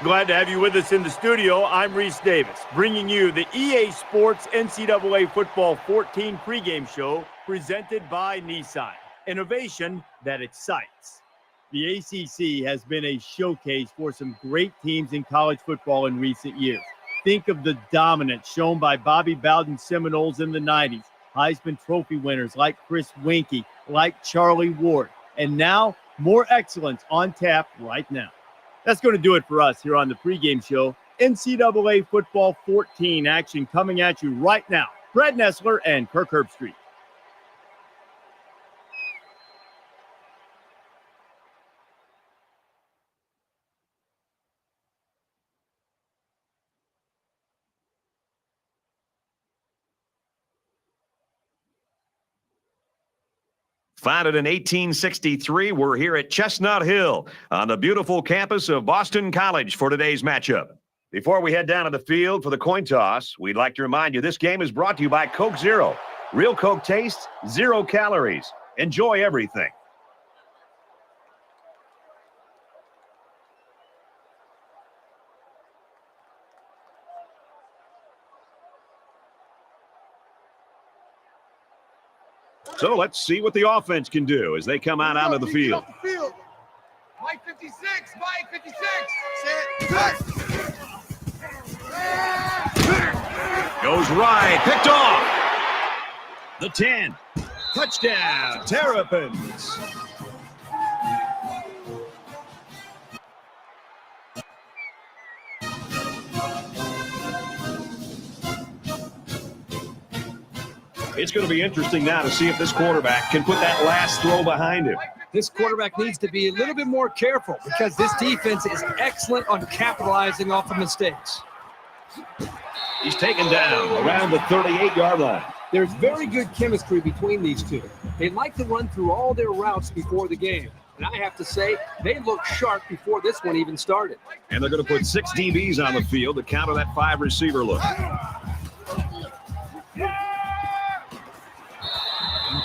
Glad to have you with us in the studio. I'm Reese Davis, bringing you the EA Sports NCAA Football 14 pregame show presented by Nissan. Innovation that excites. The ACC has been a showcase for some great teams in college football in recent years. Think of the dominance shown by Bobby Bowden's Seminoles in the 90s, Heisman Trophy winners like Chris Winkie, like Charlie Ward, and now more excellence on tap right now. That's going to do it for us here on the pregame show. NCAA Football 14 action coming at you right now. Brad Nessler and Kirk Herbstreit. Founded in 1863, we're here at Chestnut Hill on the beautiful campus of Boston College for today's matchup. Before we head down to the field for the coin toss, we'd like to remind you this game is brought to you by Coke Zero. Real Coke taste, 0 calories. Enjoy everything. So let's see what the offense can do as they come out onto the field. Mike 56, Mike 56. Set, cut. Goes right, picked off. The 10. Touchdown, Terrapins. It's going to be interesting now to see if this quarterback can put that last throw behind him. This quarterback needs to be a little bit more careful because this defense is excellent on capitalizing off of mistakes. He's taken down around the 38-yard line. There's very good chemistry between these two. They like to run through all their routes before the game. And I have to say, they look sharp before this one even started. And they're going to put 6 DBs on the field to counter that 5-receiver look.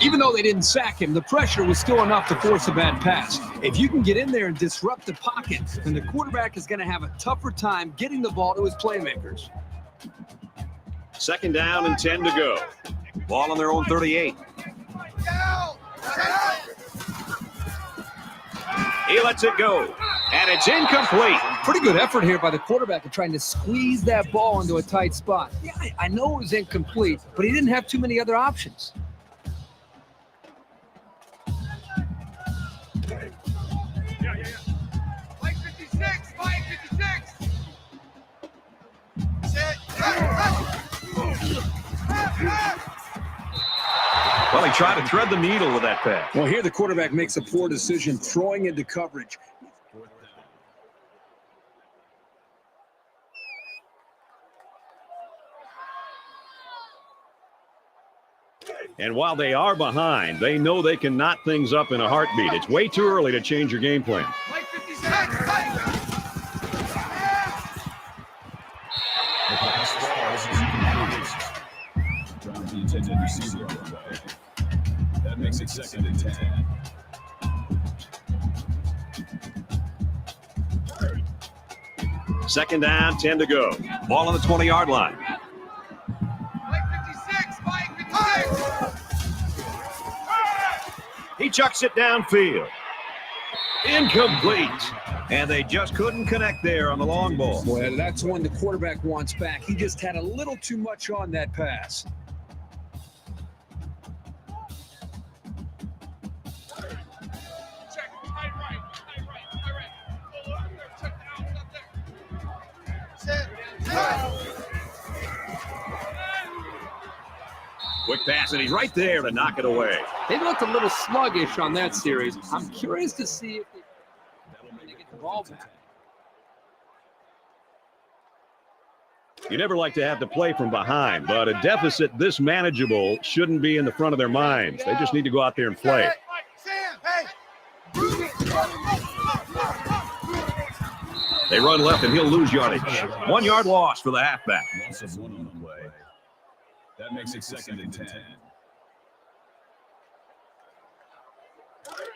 Even though they didn't sack him, the pressure was still enough to force a bad pass. If you can get in there and disrupt the pocket, then the quarterback is going to have a tougher time getting the ball to his playmakers. 2nd down and 10 to go. Ball on their own 38. He lets it go, and it's incomplete. Pretty good effort here by the quarterback in trying to squeeze that ball into a tight spot. Yeah, I know it was incomplete, but he didn't have too many other options. Mike 56, Mike 56. Set, Well, he tried to thread the needle with that pass. Well, here the quarterback makes a poor decision throwing into coverage. And while they are behind, they know they can knot things up in a heartbeat. It's way too early to change your game plan. Mike 56, Mike. That makes it 2nd and 10. Second down, 10 to go. Ball on the 20-yard line. Mike 56, Mike 56. He chucks it downfield. Incomplete. And they just couldn't connect there on the long ball. Well, that's one the quarterback wants back. He just had a little too much on that pass. Check, tight right. Go up there, check it out, up there. Set, cut. Quick pass, and he's right there to knock it away. They looked a little sluggish on that series. I'm curious to see if they get the ball back. You never like to have to play from behind, but a deficit this manageable shouldn't be in the front of their minds. They just need to go out there and play. Sam, hey. They run left, and he'll lose yardage. 1 yard loss for the halfback. Loss of 1 on the play. That makes it 2nd and 10.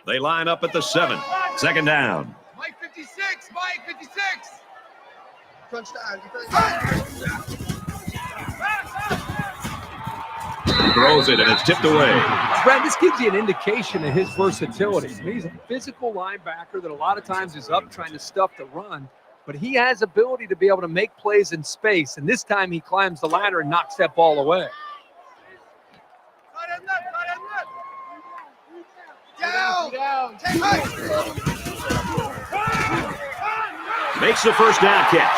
They line up at the 7. 2nd down. Mike 56, Mike 56. Crunch time. Throws it, and it's tipped away. Brad, this gives you an indication of his versatility. He's a physical linebacker that a lot of times is up trying to stuff the run, but he has ability to be able to make plays in space, and this time he climbs the ladder and knocks that ball away. Makes the first down catch.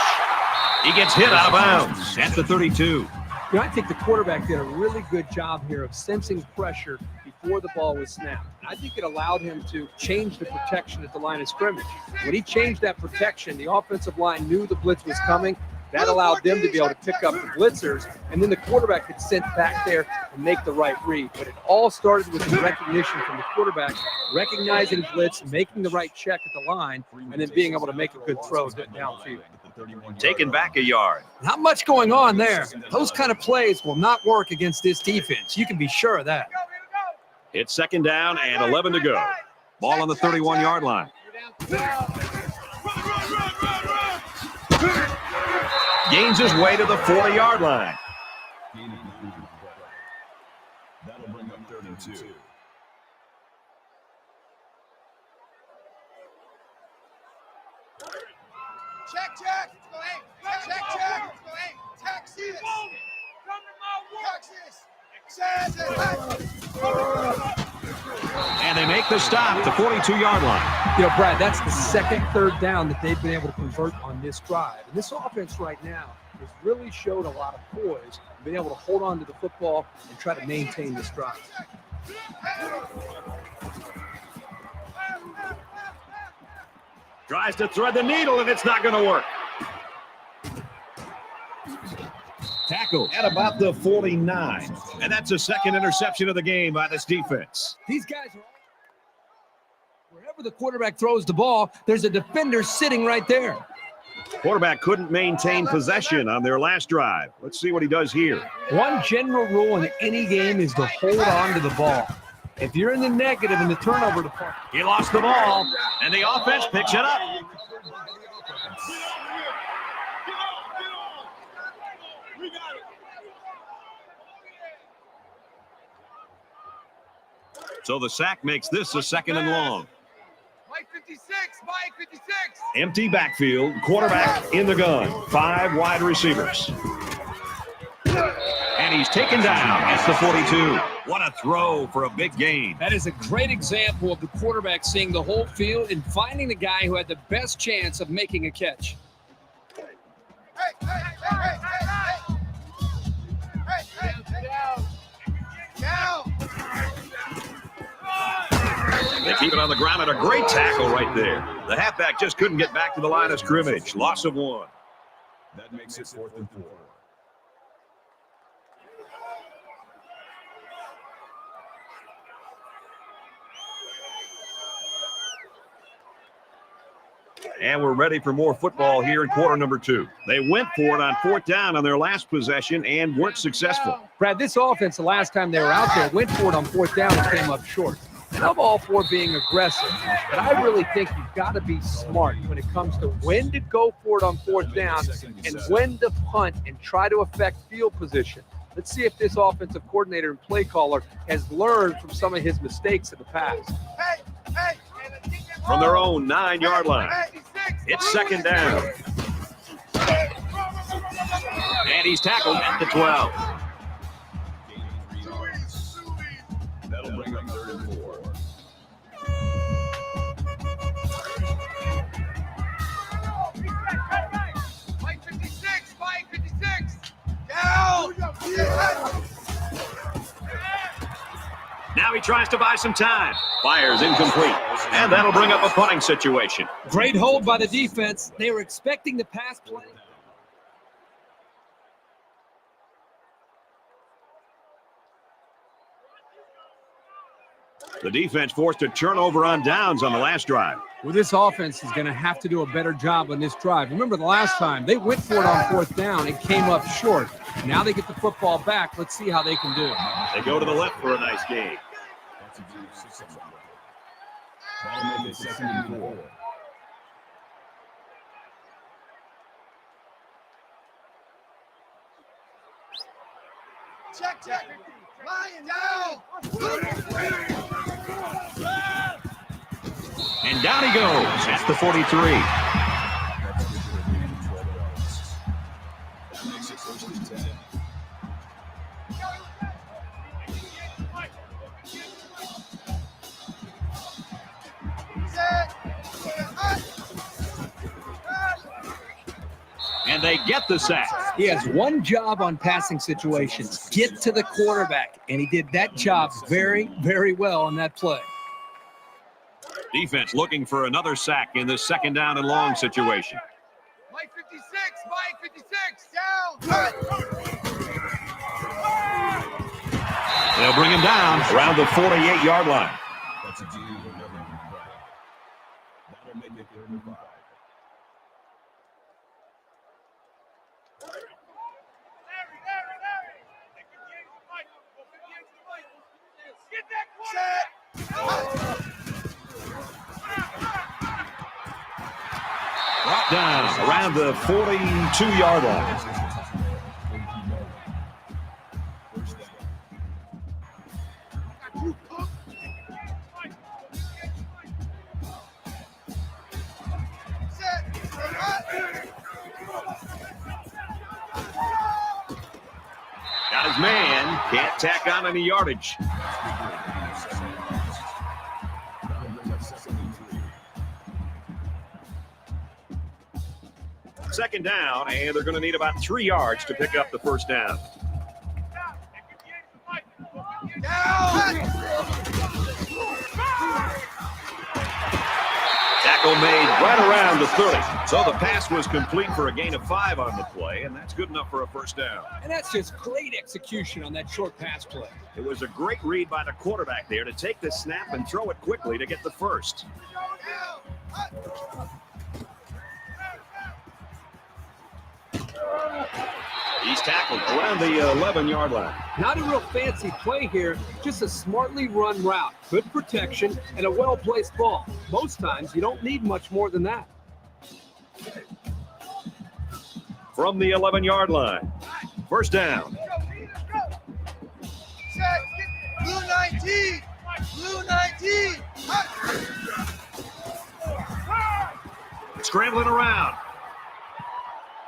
He gets hit out of bounds at the 32. You know, I think the quarterback did a really good job here of sensing pressure before the ball was snapped. And I think it allowed him to change the protection at the line of scrimmage. When he changed that protection, the offensive line knew the blitz was coming. That allowed them to be able to pick up the blitzers, and then the quarterback could sit back there and make the right read. But it all started with the recognition from the quarterback, recognizing blitz, making the right check at the line, and then being able to make a good throw downfield. Taken back a yard. Not much going on there. Those kind of plays will not work against this defense. You can be sure of that. It's second down and 11 to go. Ball on the 31-yard line. Gains his way to the 40-yard line. That'll bring up 3rd and 2. Check. Let's go, hey. Check. Let's go, hey. Texas. And they make the stop at the 42-yard line. You know, Brad, that's the second third down that they've been able to convert on this drive. And this offense right now has really showed a lot of poise and been able to hold on to the football and try to maintain this drive. Tries to thread the needle, and it's not going to work. Tackled at about the 49. And that's the second interception of the game by this defense. These guys are wherever the quarterback throws the ball, there's a defender sitting right there. Quarterback couldn't maintain possession on their last drive. Let's see what he does here. One general rule in any game is to hold on to the ball. If you're in the negative in the turnover department, He lost the ball, and the offense picks it up. So the sack makes this a 2nd and long. Mike 56. Empty backfield, quarterback in the gun. 5 wide receivers. And he's taken down at the 42. What a throw for a big gain. that is a great example of the quarterback seeing the whole field and finding the guy who had the best chance of making a catch. They keep it on the ground, and a great tackle right there. The halfback just couldn't get back to the line of scrimmage. Loss of 1. That makes it 4th and 4. And we're ready for more football here in quarter number 2. They went for it on 4th down on their last possession and weren't successful. Brad, this offense, the last time they were out there, went for it on 4th down and came up short. And I'm all for being aggressive, but I really think you've got to be smart when it comes to when to go for it on 4th down and when to punt and try to affect field position. Let's see if this offensive coordinator and play caller has learned from some of his mistakes in the past. From their own 9-yard line, it's 2nd down. And he's tackled at the 12. That'll bring up 3rd and 4. Mike 56. Down. Now he tries to buy some time. Fires incomplete. And that'll bring up a punting situation. Great hold by the defense. They were expecting the pass play. The defense forced a turnover on downs on the last drive. Well, this offense is going to have to do a better job on this drive. Remember the last time they went for it on 4th down and came up short. Now they get the football back. Let's see how they can do. They go to the left for a nice gain. That's a gain of 6 on the play. That'll make it 2nd and 4. Check, check. Lying down. And down he goes at the 43. That makes it first and 10. And they get the sack. He has one job on passing situations, get to the quarterback, and he did that job very, very well on that play. Defense looking for another sack in this second down and long situation. Mike 56, down. They'll bring him down around the 48-yard line. That's a G. That'll make it 35. Brought down around the 42-yard line. Got his man, can't tack on any yardage. Second down, and they're going to need about 3 yards to pick up the first down. Tackle made right around the 30. So the pass was complete for a gain of 5 on the play, and that's good enough for a first down. And that's just great execution on that short pass play. It was a great read by the quarterback there to take the snap and throw it quickly to get the first. He's tackled around the 11-yard line. Not a real fancy play here, just a smartly run route, good protection, and a well-placed ball. Most times, you don't need much more than that. From the 11-yard line, first down. Check. Blue 19. Blue 19. Scrambling around.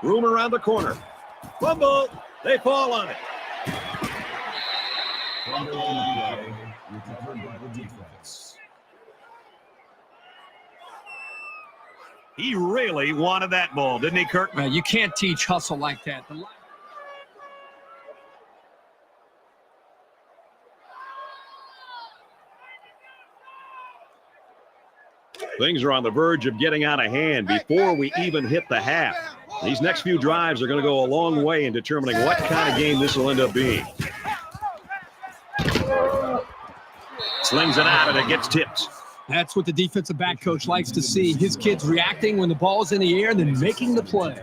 Room around the corner. Fumble. They fall on it. Fumble on the play, recovered by the defense. He really wanted that ball, didn't he, Kirk? You can't teach hustle like that. Things are on the verge of getting out of hand before we even hit the half. These next few drives are going to go a long way in determining what kind of game this will end up being. Slings it out and it gets tipped. That's what the defensive back coach likes to see. His kids reacting when the ball's in the air and then making the play.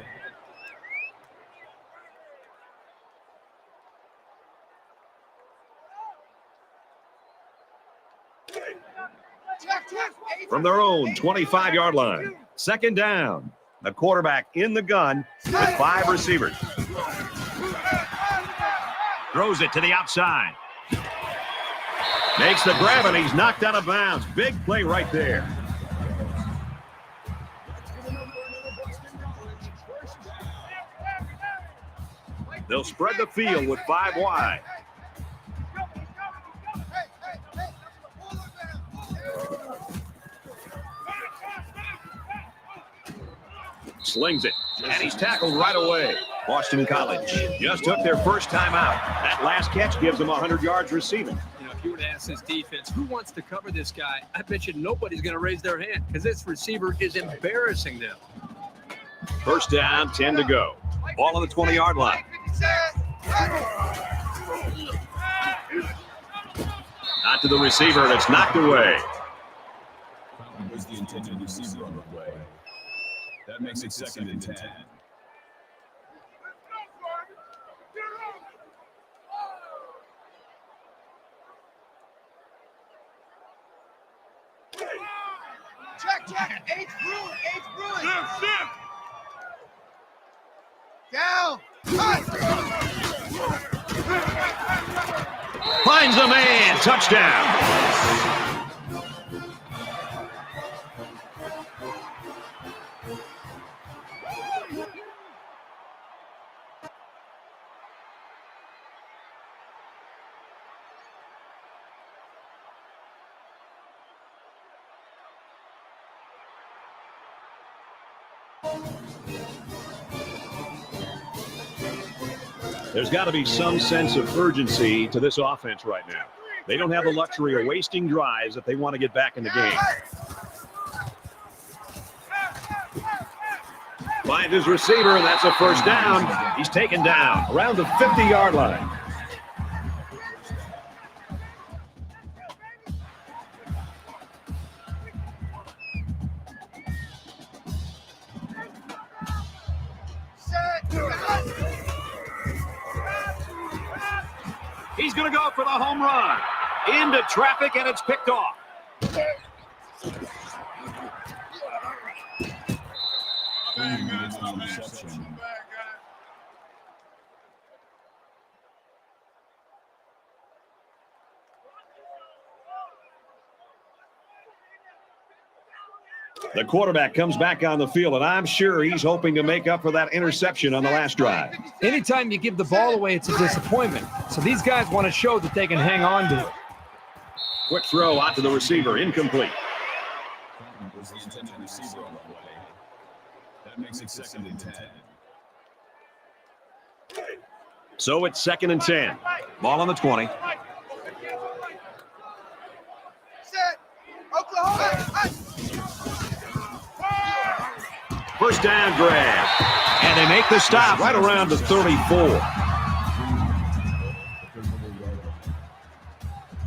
From their own 25-yard line, second down. The quarterback in the gun with 5 receivers. Throws it to the outside. Makes the grab and he's knocked out of bounds. Big play right there. They'll spread the field with 5 wide. Slings it, and he's tackled right away. Boston College just took their first time out. That last catch gives them 100 yards receiving. You know, if you were to ask this defense, who wants to cover this guy, I bet you nobody's going to raise their hand because this receiver is embarrassing them. First down, 10 to go. Ball on the 20-yard line. Not to the receiver, and it's knocked away. Fountain was the intended receiver on the play. That makes it second and 10. Check. H. Bruin. Down. Finds the man. Touchdown. There's got to be some sense of urgency to this offense right now. They don't have the luxury of wasting drives if they want to get back in the game. Finds his receiver, and that's a first down. He's taken down around the 50-yard line. He's going to go for the home run. Into traffic, and it's picked off. The quarterback comes back on the field, and I'm sure he's hoping to make up for that interception on the last drive. Anytime you give the ball away, it's a disappointment. So these guys want to show that they can hang on to it. Quick throw out to the receiver, incomplete. Was the intended receiver on the play. That makes it 2nd and 10. So it's 2nd and 10. Ball on the 20. Set. Oklahoma. First down grab. And they make the stop right around the 34.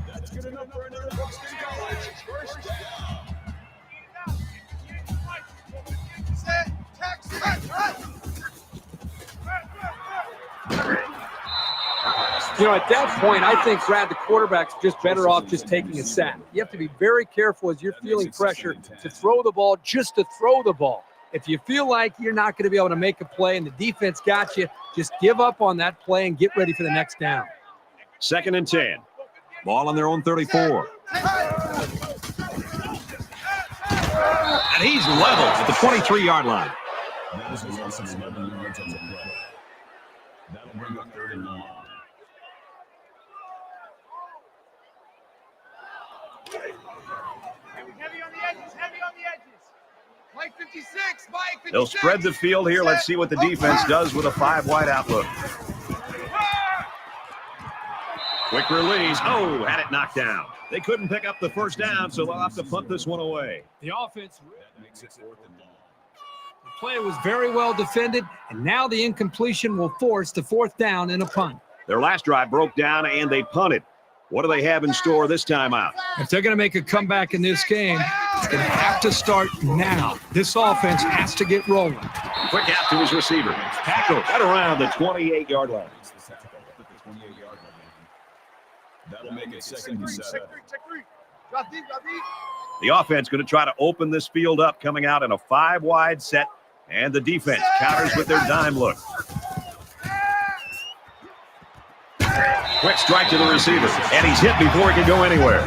That's good enough for another Boston College. First down. Set. Texas. You know, at that point, I think, Brad, the quarterback's just better off just taking a sack. You have to be very careful as you're feeling pressure to throw the ball just to throw the ball. If you feel like you're not going to be able to make a play and the defense got you, just give up on that play and get ready for the next down. 2nd and 10. Ball on their own 34. And he's leveled at the 23-yard line. That is a loss of 11 yards on the play. That'll bring up 3rd and long. Heavy on the edges. Heavy on the edges. Mike 56. Mike 56. They'll spread the field here. Let's see what the defense does with a 5-wide outlook. Quick release. Oh, had it knocked down. They couldn't pick up the first down, so they'll have to punt this one away. The offense, That makes it 4th and long. the play was very well defended, and now the incompletion will force the 4th down and a punt. Their last drive broke down, and they punted. What do they have in store this time out? If they're going to make a comeback in this game, it's going to have to start now. This offense has to get rolling. Quick out to his receiver. Tackle right around the 28-yard line. It's the tackle at the 28-yard line. That'll make it 2nd and 7. Check 3. Drop deep. The offense going to try to open this field up, coming out in a 5-wide set, and the defense counters with their dime look. Quick strike to the receiver, and he's hit before he can go anywhere.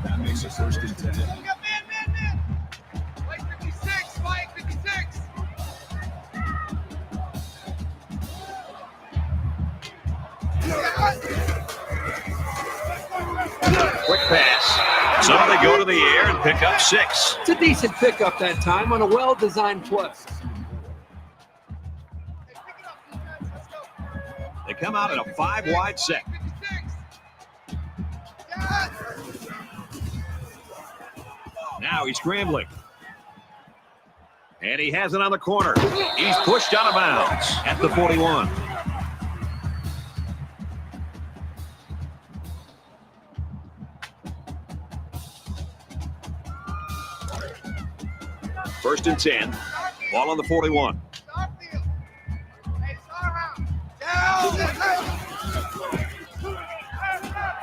That makes it 1st and 10. Man. Mike 56. Mike 56. Quick pass. So they go to the air and pick up 6. It's a decent pickup that time on a well-designed play. They come out in a 5-wide set. Now he's scrambling. And he has it on the corner. He's pushed out of bounds at the 41. First and 10. Ball on the 41.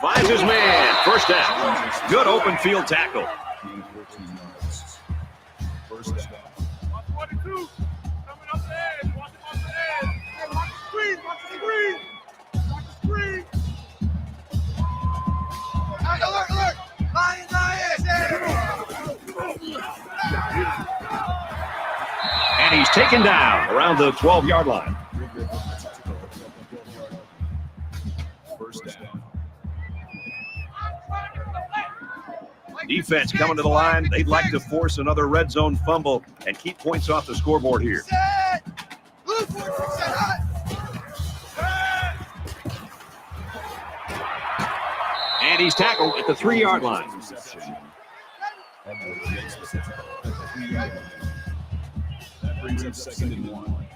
Finds his man. First down. Good open field tackle. 14 yards. First down. 42. Coming up the edge. Watch him off the edge. Hey, watch the screen. Watch the screen. Watch the screen. taken down around the 12-yard line. First down. Defense coming to the line. They'd like to force another red zone fumble and keep points off the scoreboard here. Set. Blue 46 set hot. And he's tackled at the 3-yard line. That brings up 2nd and 1.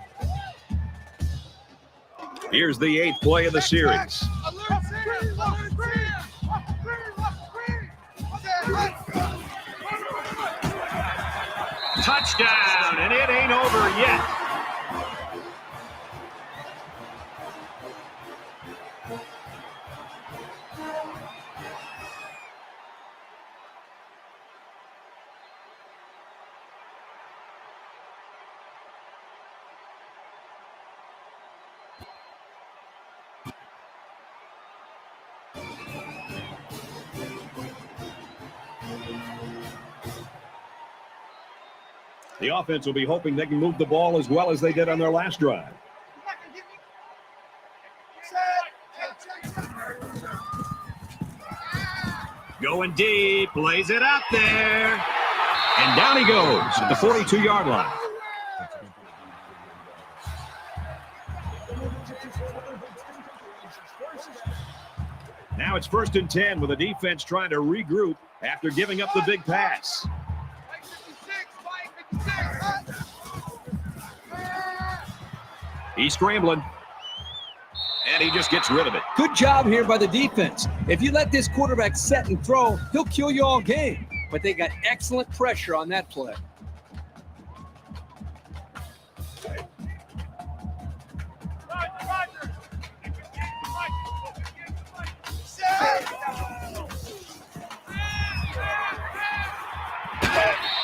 Here's the 8th play of the series. Alert screen. Alert screen. Touchdown, and it ain't over yet. The offense will be hoping they can move the ball as well as they did on their last drive. Going deep, lays it out there. And down he goes at the 42-yard line. Now it's 1st and 10 with the defense trying to regroup after giving up the big pass. He's scrambling. And he just gets rid of it. Good job here by the defense. If you let this quarterback set and throw, he'll kill you all game. But they got excellent pressure on that play.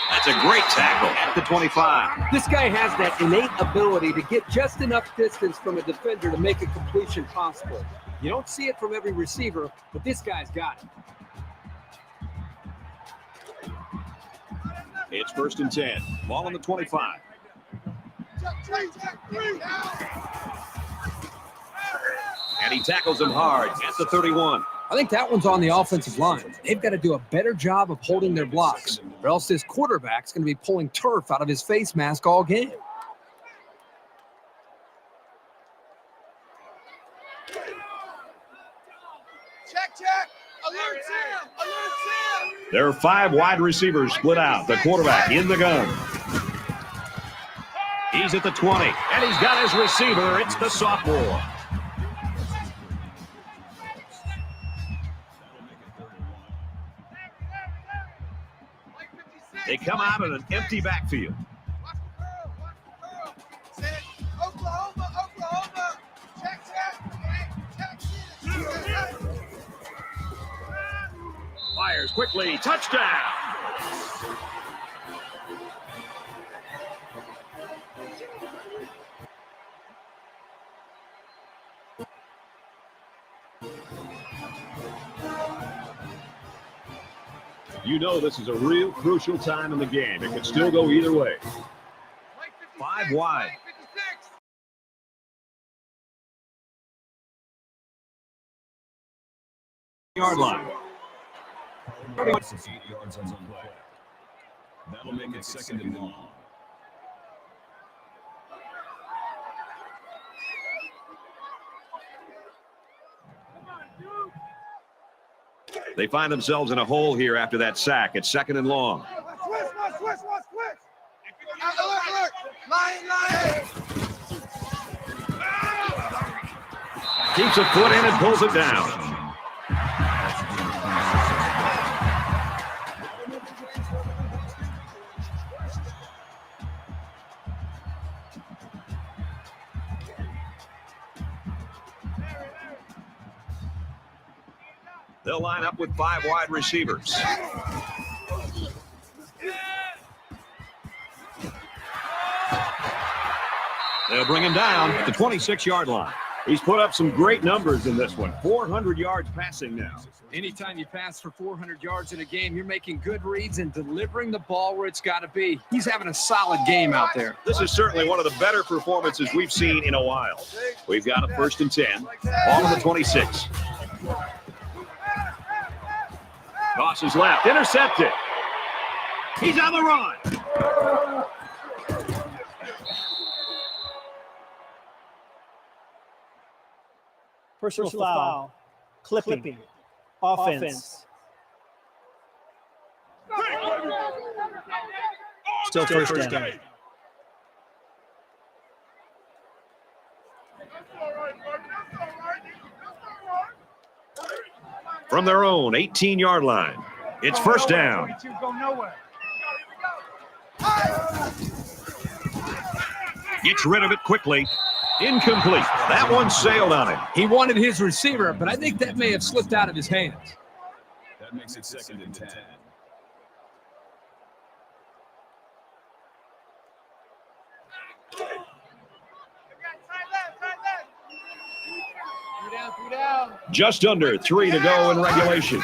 That's a great tackle at the 25. This guy has that innate ability to get just enough distance from a defender to make a completion possible. You don't see it from every receiver, but this guy's got it. It's 1st and 10. Ball on the 25. And he tackles him hard at the 31. I think that one's on the offensive line. They've got to do a better job of holding their blocks, or else this quarterback's going to be pulling turf out of his face mask all game. Check. Alert Sam. Alert Sam. There are 5 wide receivers split out. The quarterback in the gun. He's at the 20, and he's got his receiver. It's the sophomore. They come out in an empty backfield. Watch the curl. Set. Oklahoma. Check. Fires quickly. Touchdown. You know this is a real crucial time in the game. It could still go either way. 5 wide. Yard line. 8 yards on the play. That'll make it 2nd and 1. They find themselves in a hole here after that sack. It's 2nd and long. Switch. Alert. Lion. Keeps a foot in and pulls it down. They'll line up with 5 wide receivers. They'll bring him down at the 26-yard line. He's put up some great numbers in this one. 400 yards passing now. Anytime you pass for 400 yards in a game, you're making good reads and delivering the ball where it's got to be. He's having a solid game out there. This is certainly one of the better performances we've seen in a while. We've got a 1st and 10. Ball on the 26. Tosses left. Intercepted. He's on the run. Personal foul. Clipping. Offense. Still first down. From their own 18-yard line, it's first down. Gets rid of it quickly. Incomplete. That one sailed on him. He wanted his receiver, but I think that may have slipped out of his hands. That makes it 2nd and 10. Just under 3 to go in regulation.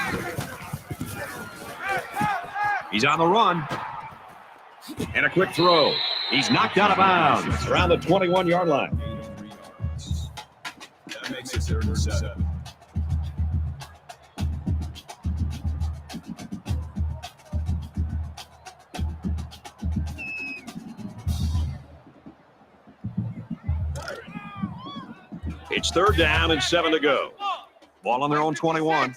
He's on the run. And a quick throw. He's knocked out of bounds around the 21-yard line. That makes it 3rd and 7. It's 3rd down and 7 to go. Ball on their own 21.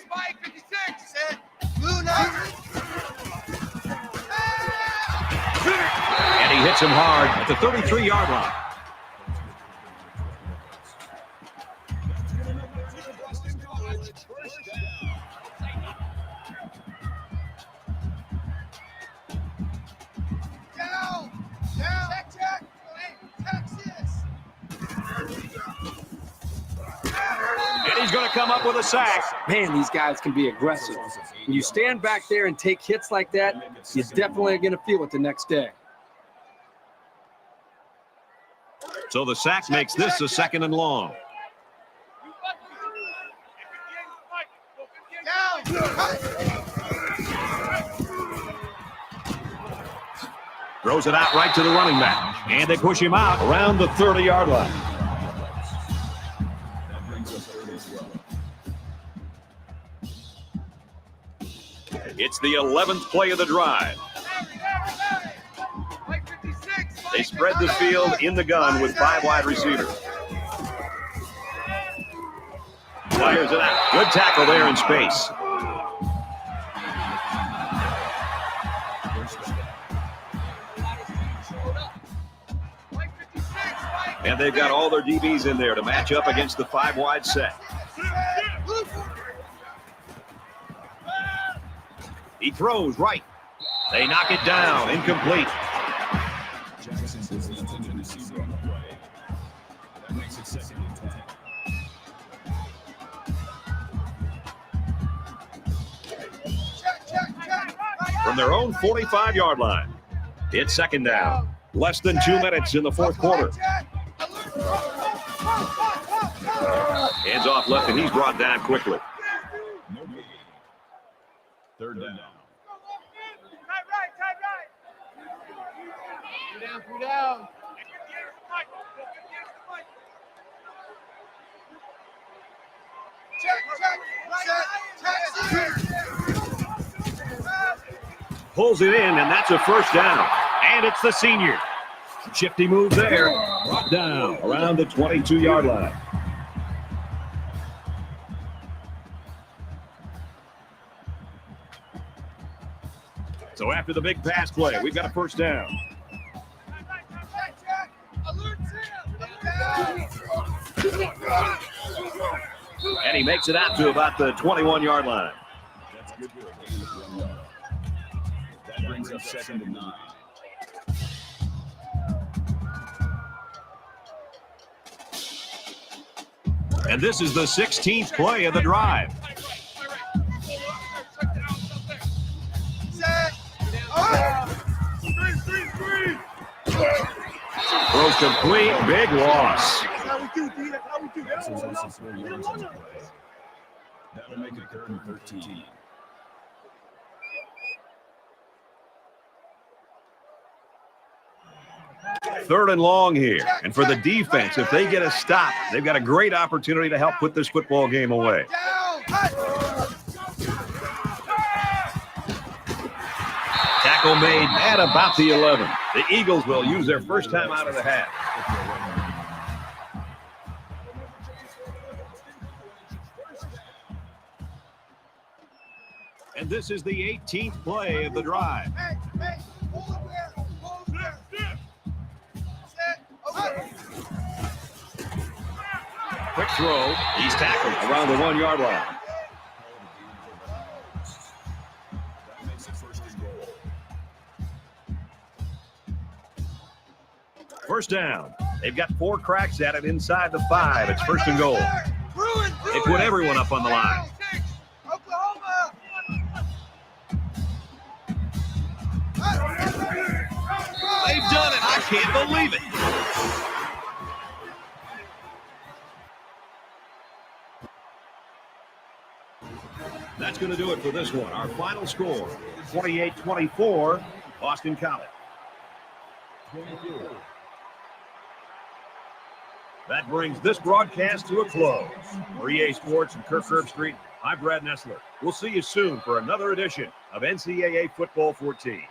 And he hits him hard at the 33-yard line. And he's going to come up with a sack. Man, these guys can be aggressive. When you stand back there and take hits like that, you're definitely going to feel it the next day. So the sack makes this a 2nd and long. Throws it out right to the running back. And they push him out around the 30-yard line. That brings us 3rd and 12. It's the 11th play of the drive. They spread the field in the gun with 5 wide receivers. Fires it out. Good tackle there in space. And they've got all their DBs in there to match up against the 5-wide set. He throws right. They knock it down. Incomplete. Jackson is the intended receiver on the play. That makes it 2nd and 10. From their own 45-yard line. It's 2nd down. Less than 2 minutes in the 4th quarter. Hands off left, and he's brought down quickly. No gain. 3rd down. Down. Pulls it in, and that's a 1st down. And it's the senior. Shifty move there. Brought down around the 22-yard line. So after the big pass play, we've got a 1st down. And he makes it out to about the 21-yard line. That's good for a gain of 1 yard. That brings up 2nd and 9. And this is the 16th play of the drive. Throws complete, big loss. That's a loss of 4 yards on the play. That'll make it 3rd and 13. Third and long here. And for the defense, if they get a stop, they've got a great opportunity to help put this football game away. Tackle made at about the 11. The Eagles will use their first time out of the half. And this is the 18th play of the drive. Quick throw. He's tackled around the 1 yard line. That makes it 1st and goal. First down. They've got 4 cracks at it inside the 5. It's 1st and goal. They put everyone up on the line. They've done it. I can't believe it. That's going to do it for this one. Our final score, 28-24, Boston College. That brings this broadcast to a close. For EA Sports and Kirk Herbstreit, I'm Brad Nessler. We'll see you soon for another edition of NCAA Football 14.